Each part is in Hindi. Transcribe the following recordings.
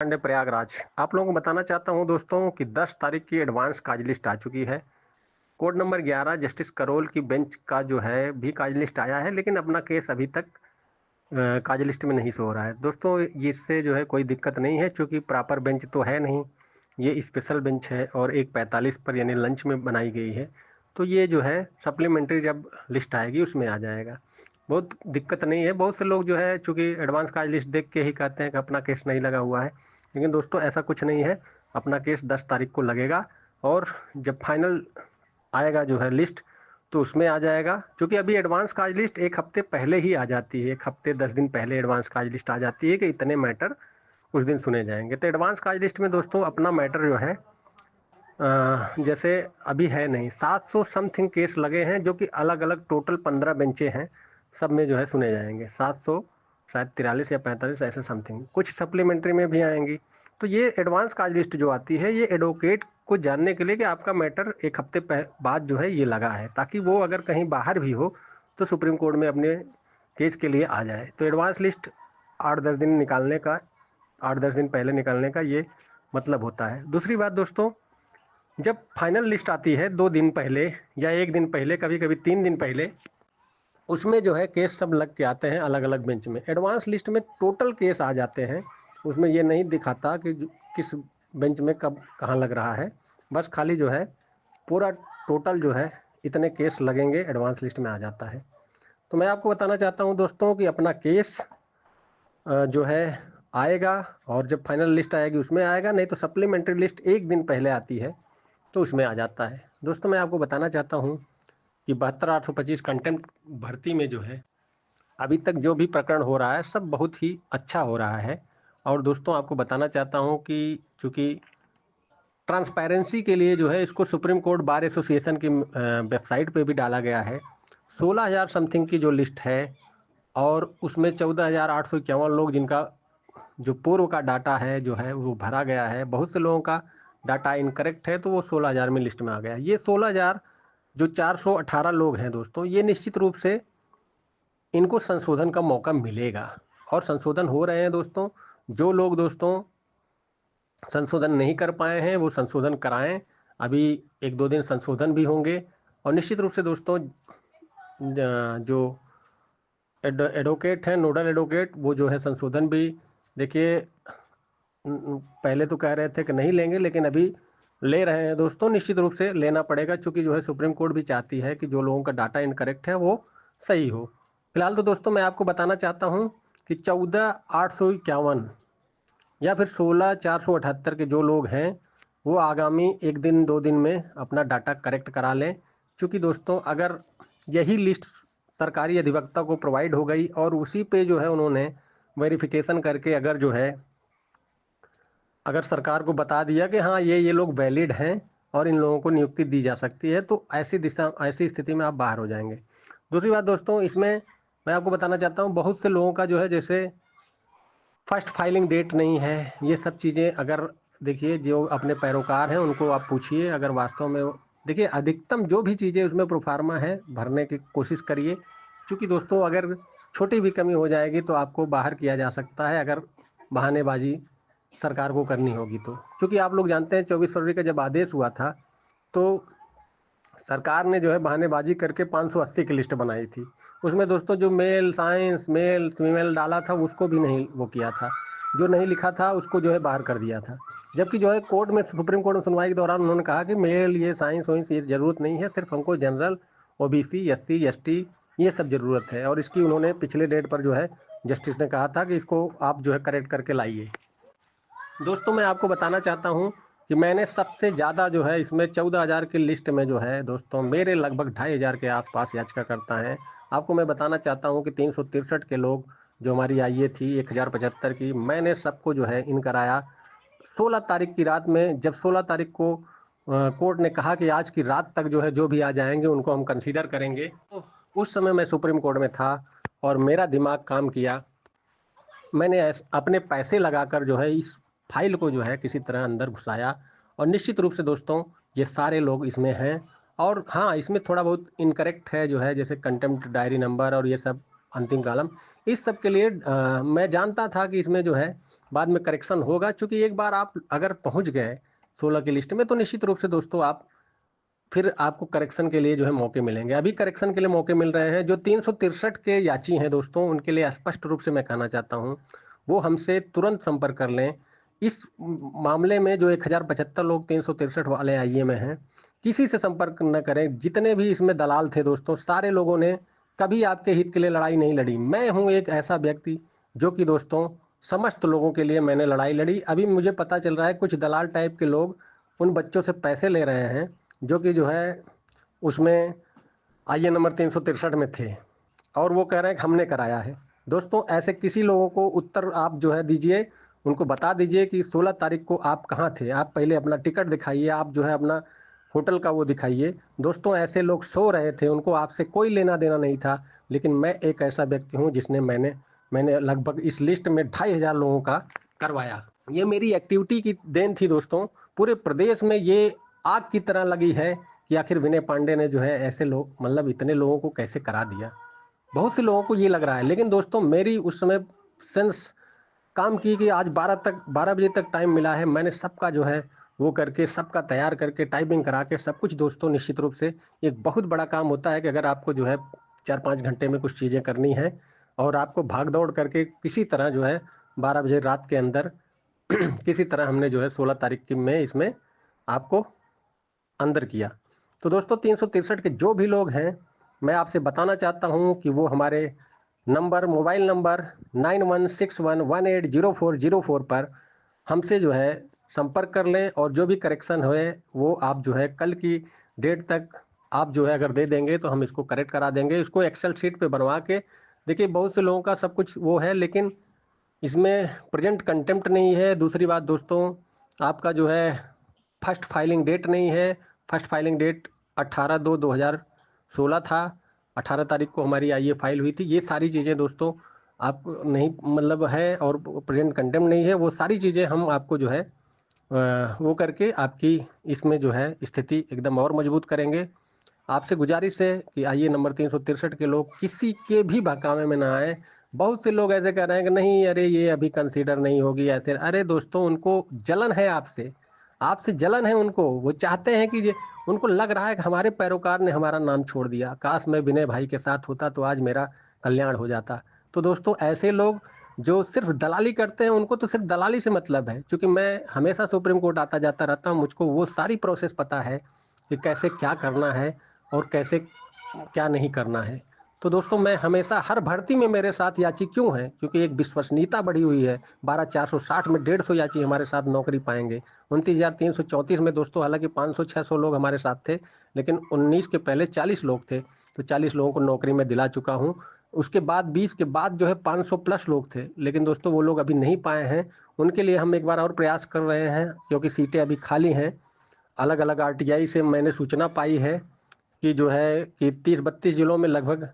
उत्तराखंड है प्रयागराज। आप लोगों को बताना चाहता हूं दोस्तों कि 10 तारीख की एडवांस काज लिस्ट आ चुकी है। कोड नंबर 11 जस्टिस करोल की बेंच का जो है भी काज लिस्ट आया है, लेकिन अपना केस अभी तक काज लिस्ट में नहीं शो हो रहा है दोस्तों। इससे जो है कोई दिक्कत नहीं है, क्योंकि प्रॉपर बेंच तो है नहीं, ये स्पेशल बेंच है और 1:45 पर यानी लंच में बनाई गई है। तो ये जो है सप्लीमेंट्री जब लिस्ट आएगी उसमें आ जाएगा, बहुत दिक्कत नहीं है। बहुत से लोग जो है चूंकि एडवांस काज लिस्ट देख के ही कहते हैं कि अपना केस नहीं लगा हुआ है, लेकिन दोस्तों ऐसा कुछ नहीं है। अपना केस 10 तारीख को लगेगा और जब फाइनल आएगा जो है लिस्ट तो उसमें आ जाएगा। क्योंकि अभी एडवांस काज लिस्ट एक हफ्ते पहले ही आ जाती है, 1 हफ्ते 10 दिन पहले एडवांस काज लिस्ट आ जाती है कि इतने मैटर उस दिन सुने जाएंगे। तो एडवांस काज लिस्ट में दोस्तों अपना मैटर जो है जैसे अभी है नहीं, 700 समथिंग केस लगे हैं, जो कि अलग अलग टोटल 15 बेंचे हैं, सब में जो है सुने जाएंगे। 700 शायद 43 या 45 ऐसे समथिंग, कुछ सप्लीमेंट्री में भी आएंगी। तो ये एडवांस काज लिस्ट जो आती है, ये एडवोकेट को जानने के लिए कि आपका मैटर 1 हफ्ते बाद जो है ये लगा है, ताकि वो अगर कहीं बाहर भी हो तो सुप्रीम कोर्ट में अपने केस के लिए आ जाए। तो एडवांस लिस्ट 8-10 दिन निकालने का, 8-10 दिन पहले निकालने का ये मतलब होता है। दूसरी बात दोस्तों, जब फाइनल लिस्ट आती है 2 दिन पहले या 1 दिन पहले, कभी कभी 3 दिन पहले, उसमें जो है केस सब लग के आते हैं अलग अलग बेंच में। एडवांस लिस्ट में टोटल केस आ जाते हैं, उसमें ये नहीं दिखाता कि किस बेंच में कब कहाँ लग रहा है, बस खाली जो है पूरा टोटल जो है इतने केस लगेंगे एडवांस लिस्ट में आ जाता है। तो मैं आपको बताना चाहता हूँ दोस्तों कि अपना केस जो है आएगा, और जब फाइनल लिस्ट आएगी उसमें आएगा, नहीं तो सप्लीमेंट्री लिस्ट 1 दिन पहले आती है तो उसमें आ जाता है। दोस्तों मैं आपको बताना चाहता हूँ कि 72-825 कंटेम्प्ट भर्ती में जो है अभी तक जो भी प्रकरण हो रहा है सब बहुत ही अच्छा हो रहा है। और दोस्तों आपको बताना चाहता हूँ कि चूंकि ट्रांसपेरेंसी के लिए जो है इसको सुप्रीम कोर्ट बार एसोसिएशन की वेबसाइट पे भी डाला गया है। 16,000 समथिंग की जो लिस्ट है, और उसमें 14,851 लोग जिनका जो पूर्व का डाटा है जो है वो भरा गया है। बहुत से लोगों का डाटा इनकरेक्ट है तो वो 16,000 में लिस्ट में आ गया। ये 16,000 जो 418 लोग हैं दोस्तों, ये निश्चित रूप से इनको संशोधन का मौका मिलेगा, और संशोधन हो रहे हैं दोस्तों। जो लोग दोस्तों संशोधन नहीं कर पाए हैं वो संशोधन कराएं। अभी 1-2 दिन संशोधन भी होंगे, और निश्चित रूप से दोस्तों जो एडवोकेट हैं, नोडल एडवोकेट, वो जो है संशोधन भी देखिए पहले तो कह रहे थे कि नहीं लेंगे, लेकिन अभी ले रहे हैं दोस्तों। निश्चित रूप से लेना पड़ेगा, क्योंकि जो है सुप्रीम कोर्ट भी चाहती है कि जो लोगों का डाटा इनकरेक्ट है वो सही हो। फिलहाल तो दोस्तों मैं आपको बताना चाहता हूं कि 14,851 या फिर 16,478 के जो लोग हैं वो आगामी 1-2 दिन में अपना डाटा करेक्ट करा लें। क्योंकि दोस्तों अगर यही लिस्ट सरकारी अधिवक्ता को प्रोवाइड हो गई और उसी पे जो है उन्होंने वेरिफिकेशन करके अगर जो है अगर सरकार को बता दिया कि हाँ ये लोग वैलिड हैं और इन लोगों को नियुक्ति दी जा सकती है, तो ऐसी स्थिति में आप बाहर हो जाएंगे। दूसरी बात दोस्तों, इसमें मैं आपको बताना चाहता हूँ बहुत से लोगों का जो है जैसे फर्स्ट फाइलिंग डेट नहीं है, ये सब चीज़ें अगर देखिए जो अपने पैरोकार हैं उनको आप पूछिए, अगर वास्तव में देखिए अधिकतम जो भी चीज़ें उसमें प्रोफार्मा है भरने की कोशिश करिए। क्योंकि दोस्तों अगर छोटी भी कमी हो जाएगी तो आपको बाहर किया जा सकता है, अगर बहानेबाजी सरकार को करनी होगी तो। क्योंकि आप लोग जानते हैं 24 फरवरी का जब आदेश हुआ था तो सरकार ने जो है बहानेबाजी करके 580 की लिस्ट बनाई थी। उसमें दोस्तों जो मेल साइंस मेल फीमेल डाला था उसको भी नहीं वो किया था, जो नहीं लिखा था उसको जो है बाहर कर दिया था। जबकि जो है कोर्ट में, सुप्रीम कोर्ट में सुनवाई के दौरान उन्होंने कहा कि मेल ये साइंस वाइंस ये जरूरत नहीं है, सिर्फ हमको जनरल ओबीसी एससी एसटी ये सब जरूरत है। और इसकी उन्होंने पिछले डेट पर जो है जस्टिस ने कहा था कि इसको आप जो है करेक्ट करके लाइए। दोस्तों मैं आपको बताना चाहता हूं कि मैंने सबसे ज़्यादा जो है इसमें 14,000 की लिस्ट में जो है दोस्तों मेरे लगभग 2,500 के आसपास याचिकाकर्ता हैं। आपको मैं बताना चाहता हूं कि 363 के लोग जो हमारी आईए थी 1,075 की, मैंने सबको जो है इन कराया। 16 तारीख की रात में, जब 16 तारीख को कोर्ट ने कहा कि आज की रात तक जो है जो भी आ जाएंगे उनको हम कंसीडर करेंगे, तो उस समय मैं सुप्रीम कोर्ट में था और मेरा दिमाग काम किया। मैंने अपने पैसे लगाकर जो है इस फाइल को जो है किसी तरह अंदर घुसाया, और निश्चित रूप से दोस्तों ये सारे लोग इसमें हैं। और हाँ, इसमें थोड़ा बहुत इनकरेक्ट है जो है, जैसे कंटेम्प्ट डायरी नंबर और ये सब अंतिम कालम, इस सब के लिए मैं जानता था कि इसमें जो है बाद में करेक्शन होगा, क्योंकि एक बार आप अगर पहुंच गए 16 की लिस्ट में तो निश्चित रूप से दोस्तों आप फिर आपको करेक्शन के लिए जो है मौके मिलेंगे। अभी करेक्शन के लिए मौके मिल रहे हैं। जो 363 के याची हैं दोस्तों, उनके लिए स्पष्ट रूप से मैं कहना चाहता हूं, वो हमसे तुरंत संपर्क कर लें। इस मामले में जो 1075 लोग 363 वाले आईए में हैं, किसी से संपर्क न करें। जितने भी इसमें दलाल थे दोस्तों, सारे लोगों ने कभी आपके हित के लिए लड़ाई नहीं लड़ी। मैं हूं एक ऐसा व्यक्ति जो कि दोस्तों समस्त लोगों के लिए मैंने लड़ाई लड़ी। अभी मुझे पता चल रहा है कुछ दलाल टाइप के लोग उन बच्चों से पैसे ले रहे हैं जो कि जो है उसमें आईए नंबर 363 में थे, और वो कह रहे हैं कि हमने कराया है। दोस्तों ऐसे किसी लोगों को उत्तर आप जो है दीजिए, उनको बता दीजिए कि 16 तारीख को आप कहाँ थे। आप पहले अपना टिकट दिखाइए, आप जो है अपना होटल का वो दिखाइए। दोस्तों ऐसे लोग सो रहे थे, उनको आपसे कोई लेना देना नहीं था। लेकिन मैं एक ऐसा व्यक्ति हूँ जिसने मैंने लगभग इस लिस्ट में 2500 लोगों का करवाया। ये मेरी एक्टिविटी की देन थी दोस्तों। पूरे प्रदेश में ये आग की तरह लगी है कि आखिर विनय पांडे ने जो है ऐसे लोग, मतलब इतने लोगों को कैसे करा दिया। बहुत से लोगों को ये लग रहा है, लेकिन दोस्तों मेरी उस समय सेंस काम की कि आज 12 बजे तक टाइम मिला है। मैंने सबका जो है वो करके, सबका तैयार करके, टाइपिंग करा के सब कुछ। दोस्तों निश्चित रूप से एक बहुत बड़ा काम होता है कि अगर आपको जो है 4-5 घंटे में कुछ चीज़ें करनी है और आपको भाग दौड़ करके किसी तरह जो है 12 बजे रात के अंदर किसी तरह हमने जो है 16 तारीख की में इसमें आपको अंदर किया। तो दोस्तों 363 के जो भी लोग हैं, मैं आपसे बताना चाहता हूं कि वो हमारे मोबाइल नंबर 9161180404 पर हमसे जो है संपर्क कर लें, और जो भी करेक्शन हुए वो आप जो है कल की डेट तक आप जो है अगर दे देंगे तो हम इसको करेक्ट करा देंगे। इसको एक्सेल शीट पे बनवा के देखिए, बहुत से लोगों का सब कुछ वो है, लेकिन इसमें प्रेजेंट कंटेम्प्ट नहीं है। दूसरी बात दोस्तों, आपका जो है फर्स्ट फाइलिंग डेट नहीं है। फर्स्ट फाइलिंग डेट 18/2/2016 था। 18 तारीख को हमारी आईए फाइल हुई थी। ये सारी चीज़ें दोस्तों आप नहीं मतलब है, और प्रेजेंट कंटेम्प्ट नहीं है। वो सारी चीज़ें हम आपको जो है वो करके आपकी इसमें जो है स्थिति एकदम और मजबूत करेंगे। आपसे गुजारिश है कि आइए नंबर 363 के लोग किसी के भी बहकावे में ना आए। बहुत से लोग ऐसे कह रहे हैं कि नहीं, अरे ये अभी कंसीडर नहीं होगी ऐसे। अरे दोस्तों, उनको जलन है आपसे, आपसे जलन है उनको। वो चाहते हैं कि ये, उनको लग रहा है कि हमारे पैरोकार ने हमारा नाम छोड़ दिया, काश मैं विनय भाई के साथ होता तो आज मेरा कल्याण हो जाता। तो दोस्तों ऐसे लोग जो सिर्फ दलाली करते हैं, उनको तो सिर्फ दलाली से मतलब है। क्योंकि मैं हमेशा सुप्रीम कोर्ट आता जाता रहता हूँ, मुझको वो सारी प्रोसेस पता है कि कैसे क्या करना है और कैसे क्या नहीं करना है। तो दोस्तों मैं हमेशा हर भर्ती में मेरे साथ याची क्यों है, क्योंकि एक विश्वसनीयता बढ़ी हुई है। 12,460 में 150 याची हमारे साथ नौकरी पाएंगे। 29,334 में दोस्तों हालांकि 500-600 लोग हमारे साथ थे, लेकिन 19 के पहले 40 लोग थे, तो 40 लोगों को नौकरी में दिला चुका हूँ। उसके बाद 20 के बाद जो है 500 प्लस लोग थे, लेकिन दोस्तों वो लोग अभी नहीं पाए हैं। उनके लिए हम एक बार और प्रयास कर रहे हैं, क्योंकि सीटें अभी खाली हैं। अलग अलग आरटीआई से मैंने सूचना पाई है कि जो है कि 30-32 जिलों में लगभग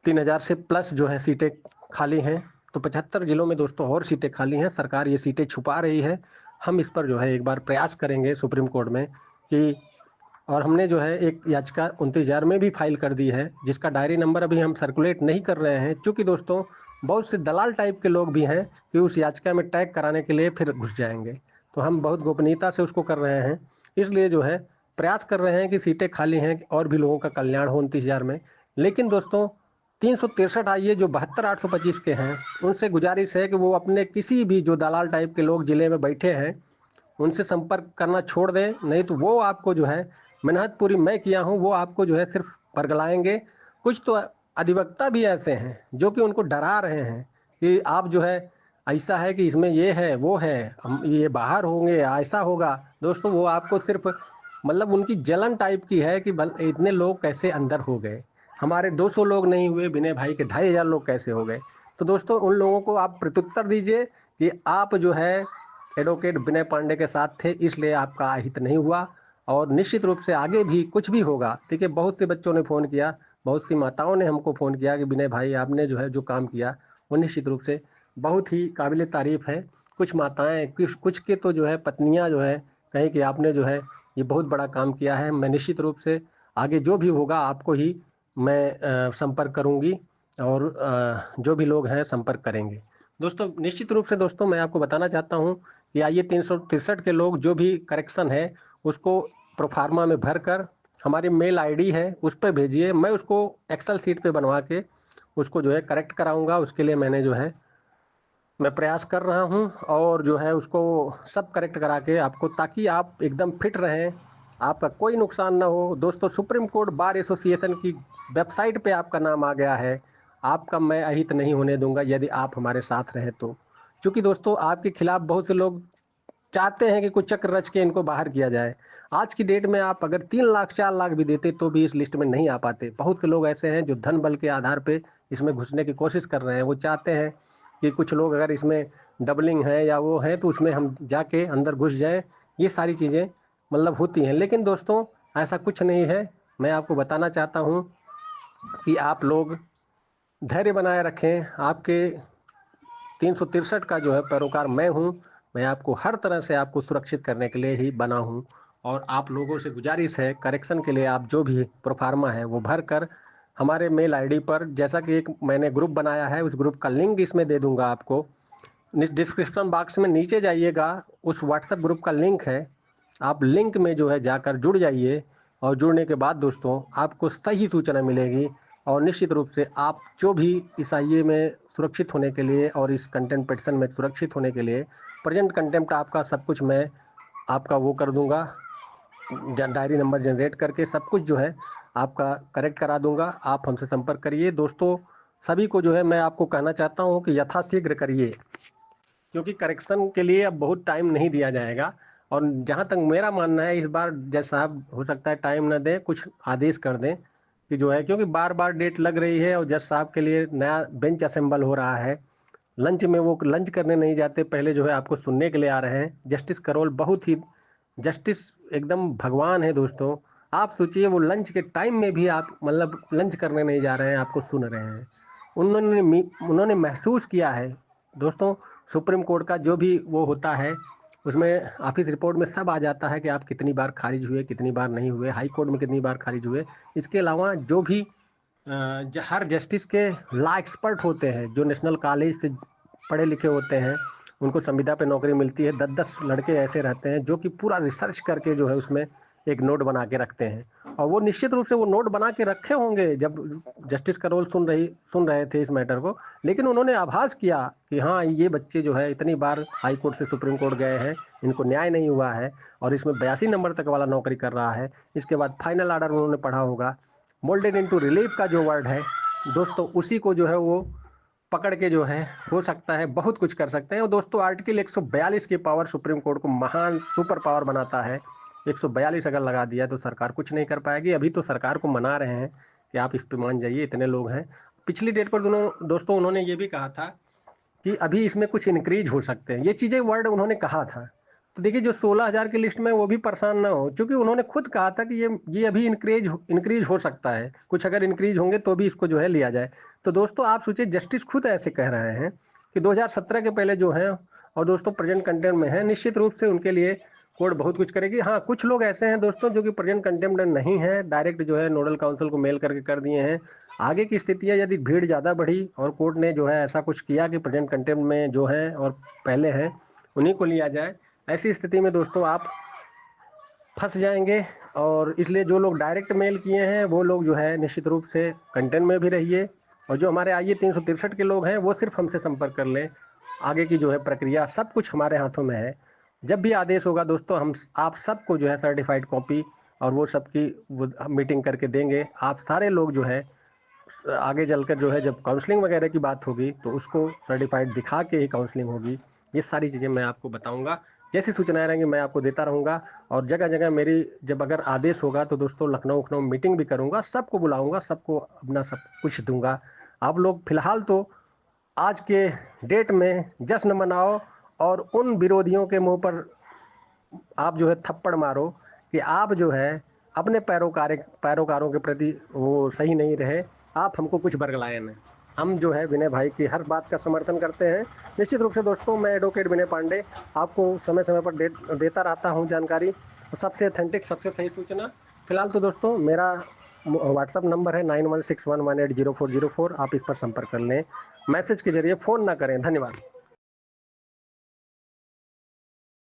3,000 से प्लस जो है सीटें खाली हैं। तो 75 जिलों में दोस्तों और सीटें खाली हैं। सरकार ये सीटें छुपा रही है। हम इस पर जो है एक बार प्रयास करेंगे सुप्रीम कोर्ट में कि, और हमने जो है एक याचिका 29,000 में भी फाइल कर दी है, जिसका डायरी नंबर अभी हम सर्कुलेट नहीं कर रहे हैं, क्योंकि दोस्तों बहुत से दलाल टाइप के लोग भी हैं कि उस याचिका में टैग कराने के लिए फिर घुस जाएंगे। तो हम बहुत गोपनीयता से उसको कर रहे हैं। इसलिए जो है प्रयास कर रहे हैं कि सीटें खाली हैं और भी लोगों का कल्याण हो 29,000 में। लेकिन दोस्तों 363 आइए जो 72,825 के हैं, उनसे गुजारिश है कि वो अपने किसी भी जो दलाल टाइप के लोग जिले में बैठे हैं उनसे संपर्क करना छोड़ दें। नहीं तो वो आपको जो है, मेहनत पूरी मैं किया हूँ, वो आपको जो है सिर्फ परगलाएंगे। कुछ तो अधिवक्ता भी ऐसे हैं जो कि उनको डरा रहे हैं कि आप जो है ऐसा है कि इसमें ये है वो है, हम ये बाहर होंगे, ऐसा होगा। दोस्तों वो आपको सिर्फ मतलब उनकी जलन टाइप की है कि इतने लोग कैसे अंदर हो गए। हमारे 200 लोग नहीं हुए, विनय भाई के 2,500 लोग कैसे हो गए। तो दोस्तों उन लोगों को आप प्रत्युत्तर दीजिए कि आप जो है एडवोकेट विनय पांडे के साथ थे, इसलिए आपका अहित नहीं हुआ। और निश्चित रूप से आगे भी कुछ भी होगा, देखिए बहुत से बच्चों ने फ़ोन किया, बहुत सी माताओं ने हमको फ़ोन किया कि विनय भाई आपने जो है जो काम किया वो निश्चित रूप से बहुत ही काबिल तारीफ़ है। कुछ माताएं, कुछ कुछ के तो जो है पत्नियां जो है कहें कि आपने जो है ये बहुत बड़ा काम किया है। मैं निश्चित रूप से आगे जो भी होगा आपको ही मैं संपर्क करूंगी, और जो भी लोग हैं संपर्क करेंगे। दोस्तों निश्चित रूप से दोस्तों मैं आपको बताना चाहता हूँ कि आइए 363 के लोग जो भी करेक्शन है उसको प्रोफार्मा में भरकर हमारी मेल आईडी है उस पर भेजिए। मैं उसको एक्सेल शीट पे बनवा के उसको जो है करेक्ट कराऊंगा। उसके लिए मैं प्रयास कर रहा हूँ और जो है उसको सब करेक्ट करा के आपको, ताकि आप एकदम फिट रहें, आपका कोई नुकसान ना हो। दोस्तों सुप्रीम कोर्ट बार एसोसिएशन की वेबसाइट पे आपका नाम आ गया है। आपका मैं अहित नहीं होने दूंगा यदि आप हमारे साथ रहे तो। क्योंकि दोस्तों आपके खिलाफ बहुत से लोग चाहते हैं कि कुछ चक्र रच के इनको बाहर किया जाए। आज की डेट में आप अगर 3 लाख 4 लाख भी देते तो भी इस लिस्ट में नहीं आ पाते। बहुत से लोग ऐसे हैं जो धन बल के आधार पे इसमें घुसने की कोशिश कर रहे हैं। वो चाहते हैं कि कुछ लोग अगर इसमें डबलिंग है या वो है तो उसमें हम जाके अंदर घुस जाए। ये सारी चीज़ें मतलब होती हैं, लेकिन दोस्तों ऐसा कुछ नहीं है। मैं आपको बताना चाहता हूँ कि आप लोग धैर्य बनाए रखें। आपके 363 का जो है पैरोकार मैं हूँ। मैं आपको हर तरह से आपको सुरक्षित करने के लिए ही बना हूँ। और आप लोगों से गुजारिश है, करेक्शन के लिए आप जो भी प्रोफार्मा है वो भर कर हमारे मेल आईडी पर, जैसा कि एक मैंने ग्रुप बनाया है उस ग्रुप का लिंक इसमें दे दूंगा आपको। डिस्क्रिप्शन बॉक्स में नीचे जाइएगा, उस व्हाट्सएप ग्रुप का लिंक है। आप लिंक में जो है जाकर जुड़ जाइए और जुड़ने के बाद दोस्तों आपको सही सूचना मिलेगी। और निश्चित रूप से आप जो भी इस आईए में सुरक्षित होने के लिए और इस कंटेंट पेटिशन में सुरक्षित होने के लिए प्रेजेंट कंटेंट आपका सब कुछ मैं आपका वो कर दूंगा। डायरी नंबर जनरेट करके सब कुछ जो है आपका करेक्ट करा दूंगा। आप हमसे संपर्क करिए दोस्तों। सभी को जो है मैं आपको कहना चाहता हूँ कि यथाशीघ्र करिए, क्योंकि करेक्शन के लिए अब बहुत टाइम नहीं दिया जाएगा। और जहाँ तक मेरा मानना है, इस बार जज साहब हो सकता है टाइम न दें, कुछ आदेश कर दें कि जो है, क्योंकि बार बार डेट लग रही है और जज साहब के लिए नया बेंच असेंबल हो रहा है। लंच में वो लंच करने नहीं जाते, पहले जो है आपको सुनने के लिए आ रहे हैं। जस्टिस करोल बहुत ही जस्टिस एकदम भगवान है दोस्तों। आप सोचिए वो लंच के टाइम में भी आप मतलब लंच करने नहीं जा रहे हैं, आपको सुन रहे हैं। उन्होंने महसूस किया है दोस्तों। सुप्रीम कोर्ट का जो भी वो होता है उसमें ऑफिस रिपोर्ट में सब आ जाता है कि आप कितनी बार खारिज हुए, कितनी बार नहीं हुए, हाई कोर्ट में कितनी बार खारिज हुए। इसके अलावा जो भी हर जस्टिस के लॉ एक्सपर्ट होते हैं, जो नेशनल कॉलेज से पढ़े लिखे होते हैं, उनको संविदा पे नौकरी मिलती है। 10-10 लड़के ऐसे रहते हैं जो कि पूरा रिसर्च करके जो है उसमें एक नोट बना के रखते हैं। और वो निश्चित रूप से वो नोट बना के रखे होंगे जब जस्टिस करोल सुन रहे थे इस मैटर को। लेकिन उन्होंने आभास किया कि हाँ ये बच्चे जो है इतनी बार हाई कोर्ट से सुप्रीम कोर्ट गए हैं, इनको न्याय नहीं हुआ है और इसमें 82 नंबर तक वाला नौकरी कर रहा है। इसके बाद फाइनल ऑर्डर उन्होंने पढ़ा होगा। मोल्डेड इनटू रिलीफ का जो वर्ड है दोस्तों, उसी को जो है वो पकड़ के जो है हो सकता है बहुत कुछ कर सकते हैं। और दोस्तों आर्टिकल 142 की पावर सुप्रीम कोर्ट को महान सुपर पावर बनाता है। 142 अगर लगा दिया तो सरकार कुछ नहीं कर पाएगी। अभी तो सरकार को मना रहे हैं कि आप इस पे मान जाइए, इतने लोग हैं। पिछली डेट पर दोस्तों उन्होंने ये भी कहा था कि अभी इसमें कुछ इंक्रीज हो सकते हैं। ये चीजें वर्ड उन्होंने कहा था। तो देखिए जो 16,000 की लिस्ट में वो भी परेशान ना हो, क्योंकि उन्होंने खुद कहा था कि ये अभी इंक्रीज हो सकता है, कुछ अगर इंक्रीज होंगे तो भी इसको जो है लिया जाए। तो दोस्तों आप सोचिए, जस्टिस खुद ऐसे कह रहे हैं कि 2017 के पहले जो है और दोस्तों प्रेजेंट कंटेंट में है, निश्चित रूप से उनके लिए कोर्ट बहुत कुछ करेगी। हाँ कुछ लोग ऐसे हैं दोस्तों जो कि प्रेजेंट कंटेम्प्ट में नहीं है, डायरेक्ट जो है नोडल काउंसिल को मेल करके कर दिए हैं। आगे की स्थितियां यदि भीड़ ज़्यादा बढ़ी और कोर्ट ने जो है ऐसा कुछ किया कि प्रेजेंट कंटेम्प्ट में जो है और पहले हैं उन्हीं को लिया जाए, ऐसी स्थिति में दोस्तों आप फंस जाएंगे। और इसलिए जो लोग डायरेक्ट मेल किए हैं वो लोग जो है निश्चित रूप से कंटेंट में भी रहिए। और जो हमारे आइए 363 के लोग हैं वो सिर्फ हमसे संपर्क कर लें। आगे की जो है प्रक्रिया सब कुछ हमारे हाथों में है। जब भी आदेश होगा दोस्तों हम आप सबको जो है सर्टिफाइड कॉपी और वो सबकी वो मीटिंग करके देंगे। आप सारे लोग जो है आगे चलकर जो है जब काउंसलिंग वगैरह की बात होगी तो उसको सर्टिफाइड दिखा के ही काउंसलिंग होगी। ये सारी चीज़ें मैं आपको बताऊंगा, जैसी सूचनाएं रहेंगी मैं आपको देता रहूंगा। और जगह जगह मेरी जब अगर आदेश होगा तो दोस्तों लखनऊ लखनऊ मीटिंग भी करूंगा, सबको बुलाऊंगा, सबको अपना सब कुछ दूंगा। आप लोग फिलहाल तो आज के डेट में जश्न मनाओ और उन विरोधियों के मुंह पर आप जो है थप्पड़ मारो कि आप जो है अपने पैरोकारों के प्रति वो सही नहीं रहे। आप हमको कुछ बरगलाए न। हम जो है विनय भाई की हर बात का समर्थन करते हैं। निश्चित रूप से दोस्तों मैं एडवोकेट विनय पांडे आपको समय समय पर देता रहता हूं जानकारी, सबसे अथेंटिक सबसे सही सूचना। फिलहाल तो दोस्तों मेरा व्हाट्सअप नंबर है 9161180404। आप इस पर संपर्क कर लें, मैसेज के जरिए फ़ोन ना करें। धन्यवाद।